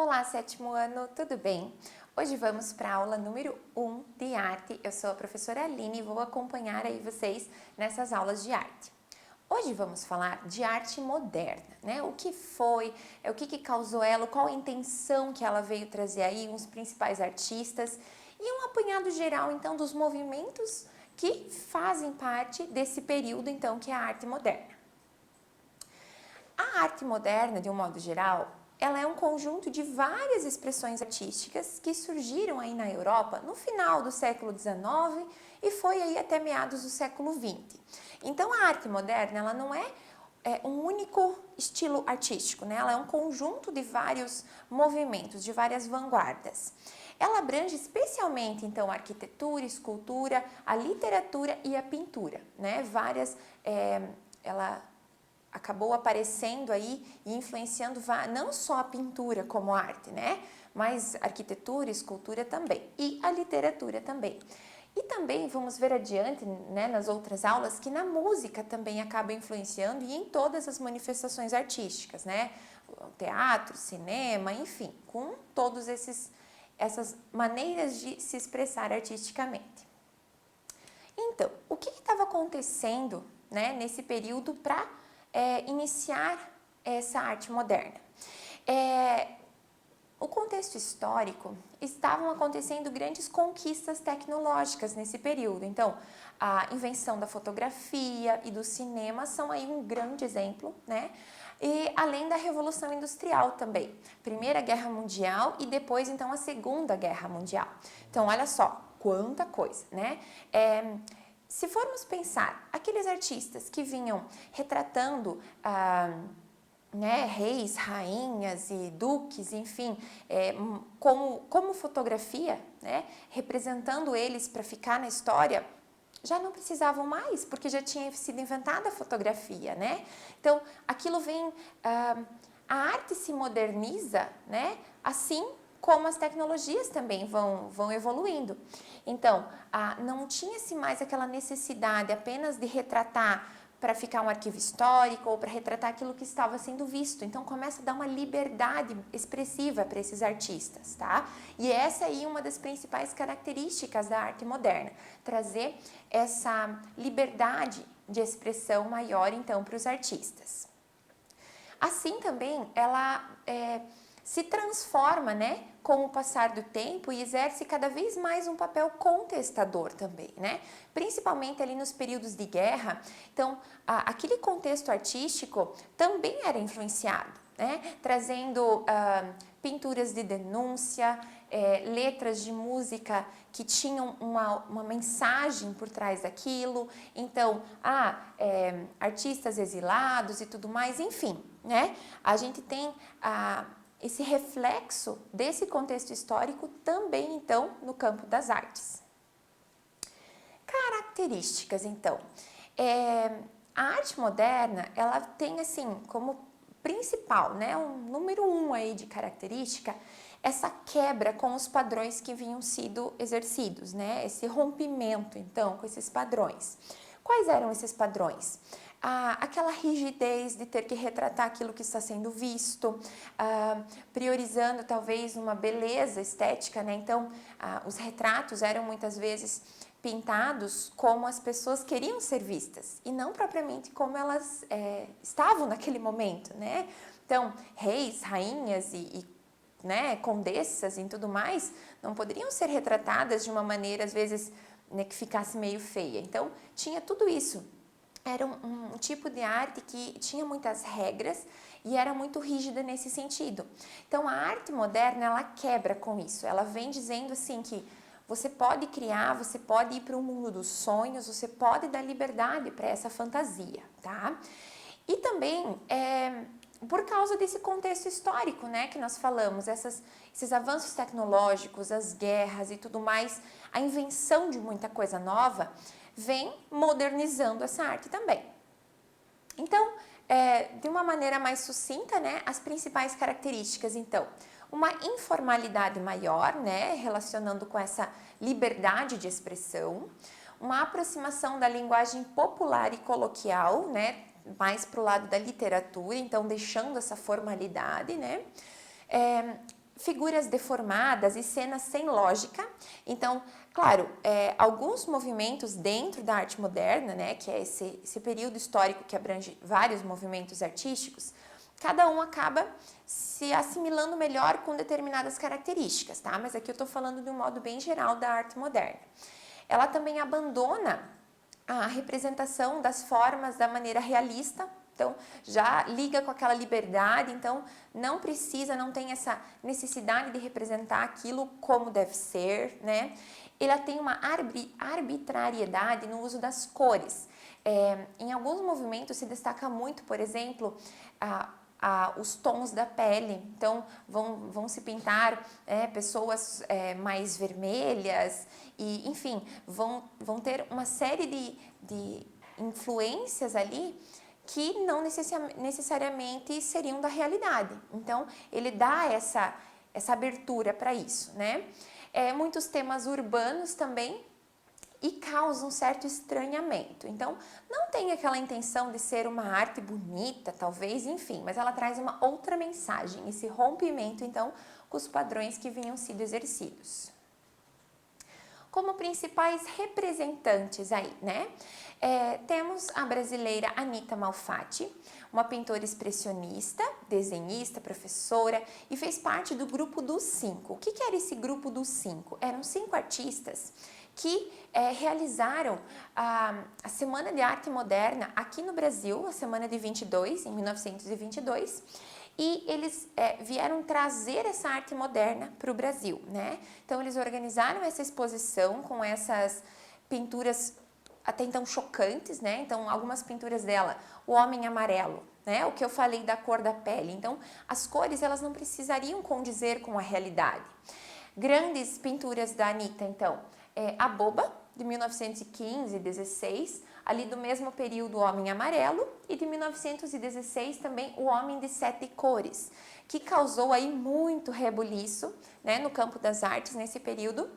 Olá, sétimo ano, tudo bem? Hoje vamos para a aula número 1 de arte. Eu sou a professora Aline e vou acompanhar aí vocês nessas aulas de arte. Hoje vamos falar de arte moderna, né? O que foi, o que causou ela, qual a intenção que ela veio trazer aí, os principais artistas e um apanhado geral, então, dos movimentos que fazem parte desse período, então, que é a arte moderna. A arte moderna, de um modo geral, ela é um conjunto de várias expressões artísticas que surgiram aí na Europa no final do século XIX e foi aí até meados do século XX. Então, a arte moderna, ela não é um único estilo artístico, né? Ela é um conjunto de vários movimentos, de várias vanguardas. Ela abrange especialmente, então, a arquitetura, escultura, a literatura e a pintura, né? Ela acabou aparecendo aí e influenciando não só a pintura como arte, né? Mas arquitetura, escultura também e a literatura também. E também vamos ver adiante, né, nas outras aulas, que na música também acaba influenciando e em todas as manifestações artísticas, né? Teatro, cinema, enfim, com todos essas maneiras de se expressar artisticamente. Então, o que estava acontecendo, né, nesse período para iniciar essa arte moderna? O contexto histórico, estavam acontecendo grandes conquistas tecnológicas nesse período. Então, a invenção da fotografia e do cinema são aí um grande exemplo, né? E além da Revolução Industrial também. Primeira Guerra Mundial e depois, então, a Segunda Guerra Mundial. Então, olha só, quanta coisa, né? Se formos pensar, aqueles artistas que vinham retratando reis, rainhas e duques, enfim, como fotografia, né, representando eles para ficar na história, já não precisavam mais, porque já tinha sido inventada a fotografia, né? Então, aquilo vem, a arte se moderniza, né, assim como as tecnologias também vão evoluindo. Então, não tinha-se mais aquela necessidade apenas de retratar para ficar um arquivo histórico ou para retratar aquilo que estava sendo visto. Então, começa a dar uma liberdade expressiva para esses artistas, tá? E essa aí é uma das principais características da arte moderna, trazer essa liberdade de expressão maior, então, para os artistas. Assim também, ela se transforma, né, com o passar do tempo e exerce cada vez mais um papel contestador também, né? Principalmente ali nos períodos de guerra. Então, aquele contexto artístico também era influenciado, né? Trazendo pinturas de denúncia, letras de música que tinham uma mensagem por trás daquilo. Então, artistas exilados e tudo mais, enfim, né? A gente tem esse reflexo desse contexto histórico também, então, no campo das artes. Características, então. A arte moderna, ela tem, assim, como principal, né, um número 1 aí de característica, essa quebra com os padrões que vinham sido exercidos, né, esse rompimento, então, com esses padrões. Quais eram esses padrões? Aquela rigidez de ter que retratar aquilo que está sendo visto, priorizando talvez uma beleza estética, né? Então, os retratos eram muitas vezes pintados como as pessoas queriam ser vistas e não propriamente como elas estavam naquele momento, né? Então, reis, rainhas né, condessas e tudo mais não poderiam ser retratadas de uma maneira, às vezes, né, que ficasse meio feia. Então, tinha tudo isso. Era um tipo de arte que tinha muitas regras e era muito rígida nesse sentido. Então, a arte moderna, ela quebra com isso. Ela vem dizendo assim que você pode criar, você pode ir para o mundo dos sonhos, você pode dar liberdade para essa fantasia, tá? E também, por causa desse contexto histórico, né, que nós falamos, esses avanços tecnológicos, as guerras e tudo mais, a invenção de muita coisa nova, vem modernizando essa arte também. Então, de uma maneira mais sucinta, né, as principais características, então, uma informalidade maior, né, relacionando com essa liberdade de expressão, uma aproximação da linguagem popular e coloquial, né, mais para o lado da literatura, então deixando essa formalidade, né, figuras deformadas e cenas sem lógica. Então, claro, alguns movimentos dentro da arte moderna, né, que é esse período histórico que abrange vários movimentos artísticos, cada um acaba se assimilando melhor com determinadas características, tá? Mas aqui eu estou falando de um modo bem geral da arte moderna. Ela também abandona a representação das formas da maneira realista. Então, já liga com aquela liberdade, então não tem essa necessidade de representar aquilo como deve ser, né? Ela tem uma arbitrariedade no uso das cores. Em alguns movimentos se destaca muito, por exemplo, os tons da pele. Então, vão se pintar pessoas mais vermelhas e, enfim, vão ter uma série de influências ali que não necessariamente seriam da realidade. Então, ele dá essa abertura para isso, né? Muitos temas urbanos também e causa um certo estranhamento. Então, não tem aquela intenção de ser uma arte bonita, talvez, enfim, mas ela traz uma outra mensagem, esse rompimento, então, com os padrões que vinham sido exercidos. Como principais representantes aí, né? Temos a brasileira Anita Malfatti, uma pintora expressionista, desenhista, professora e fez parte do grupo dos 5. O que era esse grupo dos 5? Eram 5 artistas que realizaram a Semana de Arte Moderna aqui no Brasil, a Semana de 22, em 1922, e eles vieram trazer essa arte moderna para o Brasil, né? Então, eles organizaram essa exposição com essas pinturas até então chocantes, né? Então, algumas pinturas dela, o homem amarelo, né? O que eu falei da cor da pele. Então, as cores, elas não precisariam condizer com a realidade. Grandes pinturas da Anita, então, a Boba, de 1915 e 16, ali do mesmo período o Homem Amarelo, e de 1916 também o Homem de 7 Cores, que causou aí muito rebuliço, né, no campo das artes nesse período,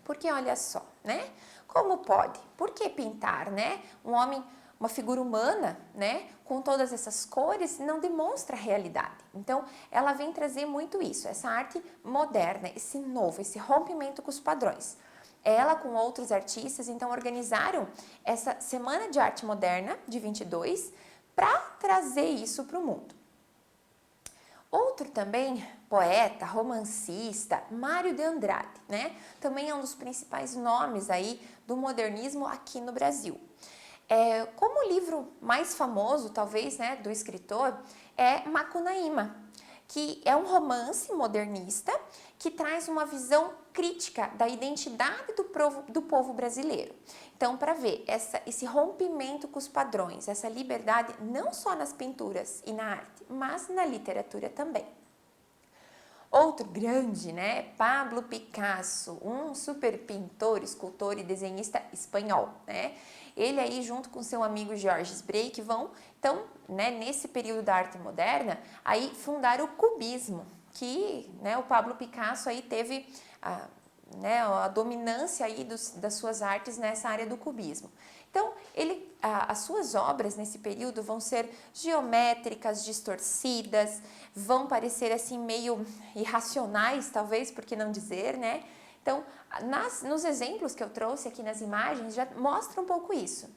porque olha só, né, como pode? Por que pintar, né, um homem, uma figura humana, né, com todas essas cores, não demonstra a realidade. Então, ela vem trazer muito isso, essa arte moderna, esse novo, esse rompimento com os padrões. Ela com outros artistas, então, organizaram essa Semana de Arte Moderna de 22 para trazer isso para o mundo. Outro também, poeta, romancista, Mário de Andrade, né? Também é um dos principais nomes aí do modernismo aqui no Brasil. Como o livro mais famoso, talvez, né, do escritor, é Macunaíma, que é um romance modernista que traz uma visão crítica da identidade do povo brasileiro. Então, para ver esse rompimento com os padrões, essa liberdade não só nas pinturas e na arte, mas na literatura também. Outro grande, né, Pablo Picasso, um super pintor, escultor e desenhista espanhol, né? Ele aí junto com seu amigo Georges Braque vão, então, né, nesse período da arte moderna, aí fundar o cubismo, que, né, o Pablo Picasso aí teve a dominância aí das suas artes nessa área do cubismo. Então, as suas obras nesse período vão ser geométricas, distorcidas, vão parecer assim meio irracionais, talvez, por que não dizer, né? Então, nos exemplos que eu trouxe aqui nas imagens, já mostra um pouco isso.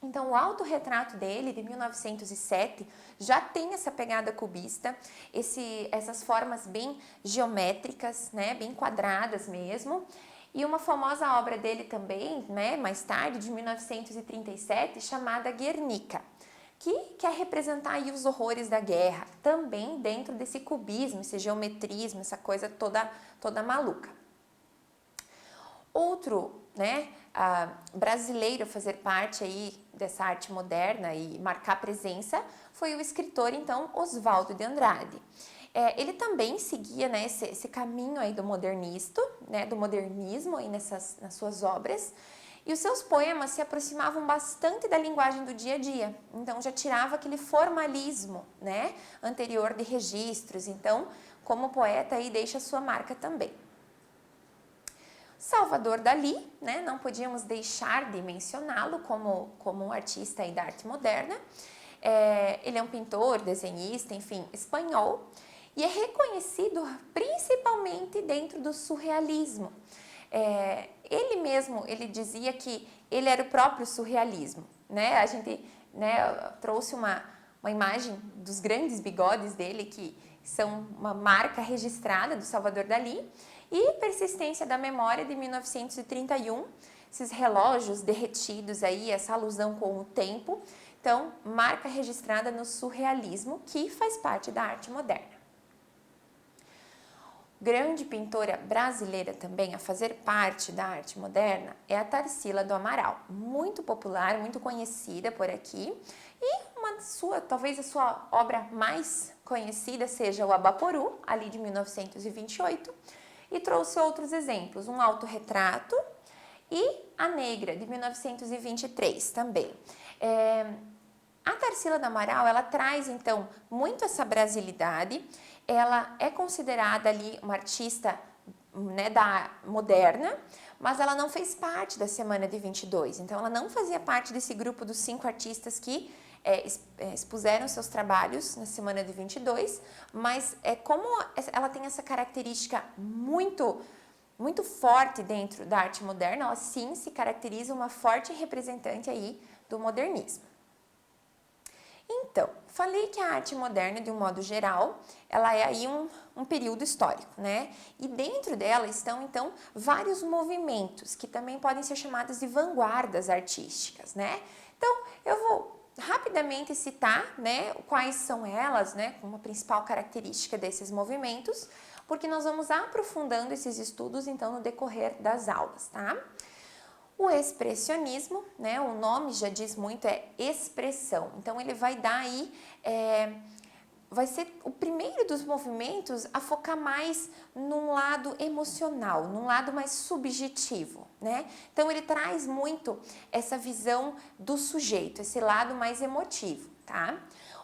Então, o autorretrato dele, de 1907, já tem essa pegada cubista, essas formas bem geométricas, né, bem quadradas mesmo. E uma famosa obra dele também, né, mais tarde, de 1937, chamada Guernica, que quer representar aí os horrores da guerra, também dentro desse cubismo, esse geometrismo, essa coisa toda maluca. Outro, né, brasileiro a fazer parte aí dessa arte moderna e marcar presença foi o escritor, então, Oswaldo de Andrade. Ele também seguia, né, esse caminho aí do modernismo, né, do modernismo aí nas suas obras, e os seus poemas se aproximavam bastante da linguagem do dia a dia. Então, já tirava aquele formalismo, né, anterior de registros. Então, como poeta, aí deixa a sua marca também. Salvador Dalí, né, não podíamos deixar de mencioná-lo como um artista aí da arte moderna. Ele é um pintor, desenhista, enfim, espanhol. e é reconhecido principalmente dentro do surrealismo. Ele mesmo, ele dizia que ele era o próprio surrealismo, né? A gente, né, trouxe uma imagem dos grandes bigodes dele, que são uma marca registrada do Salvador Dalí, e Persistência da Memória, de 1931, esses relógios derretidos aí, essa alusão com o tempo. Então, marca registrada no surrealismo, que faz parte da arte moderna. Grande pintora brasileira também a fazer parte da arte moderna é a Tarsila do Amaral, muito popular, muito conhecida por aqui, e talvez a sua obra mais conhecida seja o Abaporu, ali de 1928, e trouxe outros exemplos, um autorretrato e A Negra, de 1923 também. A Tarsila do Amaral, ela traz então muito essa brasilidade. Ela é considerada ali uma artista, né, da moderna, mas ela não fez parte da Semana de 22, então ela não fazia parte desse grupo dos 5 artistas que expuseram seus trabalhos na Semana de 22, mas como ela tem essa característica muito forte dentro da arte moderna, ela sim se caracteriza uma forte representante aí do modernismo. Então, falei que a arte moderna, de um modo geral, ela é aí um período histórico, né? E dentro dela estão, então, vários movimentos, que também podem ser chamados de vanguardas artísticas, né? Então, eu vou rapidamente citar, né, quais são elas, né, como a principal característica desses movimentos, porque nós vamos aprofundando esses estudos, então, no decorrer das aulas, tá? O expressionismo, né, o nome já diz muito, é expressão. Então, ele vai dar aí, vai ser o primeiro dos movimentos a focar mais num lado emocional, num lado mais subjetivo, né? Então, ele traz muito essa visão do sujeito, esse lado mais emotivo, tá?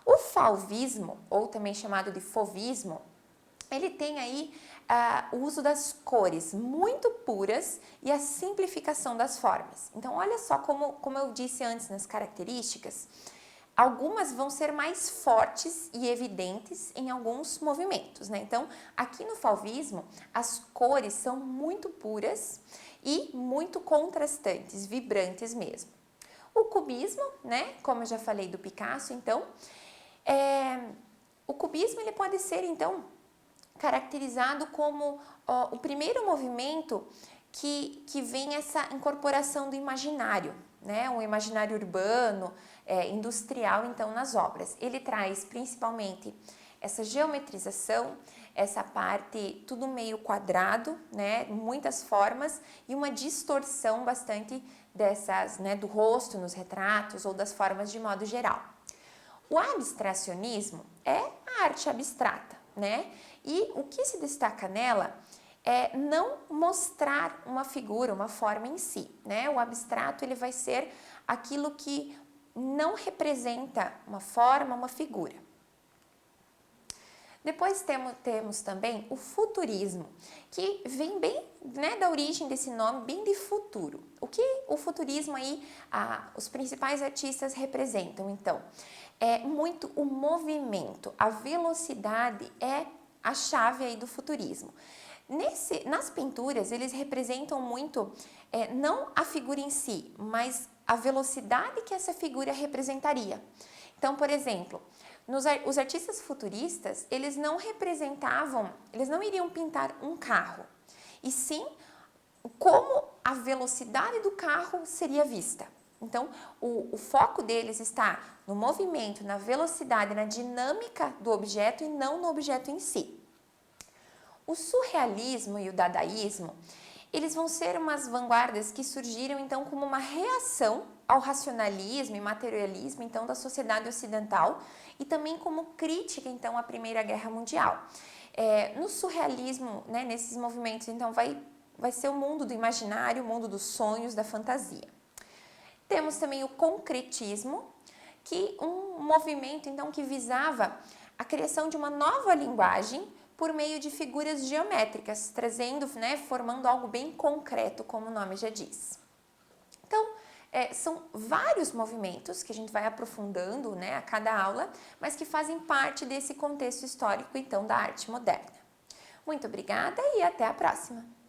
O fauvismo, ou também chamado de fauvismo, ele tem aí o uso das cores muito puras e a simplificação das formas. Então, olha só como eu disse antes nas características, algumas vão ser mais fortes e evidentes em alguns movimentos, né? Então, aqui no fauvismo, as cores são muito puras e muito contrastantes, vibrantes mesmo. O cubismo, né? Como eu já falei do Picasso, então, o cubismo ele pode ser, então, caracterizado como o primeiro movimento que vem essa incorporação do imaginário, né? Um imaginário urbano, industrial, então, nas obras. Ele traz principalmente essa geometrização, essa parte tudo meio quadrado, né? Muitas formas e uma distorção bastante dessas, né? Do rosto nos retratos ou das formas de modo geral. O abstracionismo é a arte abstrata, né? E o que se destaca nela é não mostrar uma figura, uma forma em si, né? O abstrato ele vai ser aquilo que não representa uma forma, uma figura. Depois temos também o futurismo, que vem bem, né, da origem desse nome, bem de futuro. O que o futurismo aí, os principais artistas representam, então? É muito o movimento, a velocidade é a chave aí do futurismo. Nas pinturas, eles representam muito, não a figura em si, mas a velocidade que essa figura representaria. Então, por exemplo, os artistas futuristas, eles não iriam pintar um carro, e sim como a velocidade do carro seria vista. Então, o foco deles está no movimento, na velocidade, na dinâmica do objeto e não no objeto em si. O surrealismo e o dadaísmo, eles vão ser umas vanguardas que surgiram, então, como uma reação ao racionalismo e materialismo, então, da sociedade ocidental e também como crítica, então, à Primeira Guerra Mundial. No surrealismo, né, nesses movimentos, então, vai ser o mundo do imaginário, o mundo dos sonhos, da fantasia. Temos também o concretismo, que um movimento, então, que visava a criação de uma nova linguagem por meio de figuras geométricas, trazendo, né, formando algo bem concreto, como o nome já diz. Então, São vários movimentos que a gente vai aprofundando, né, a cada aula, mas que fazem parte desse contexto histórico, então, da arte moderna. Muito obrigada e até a próxima!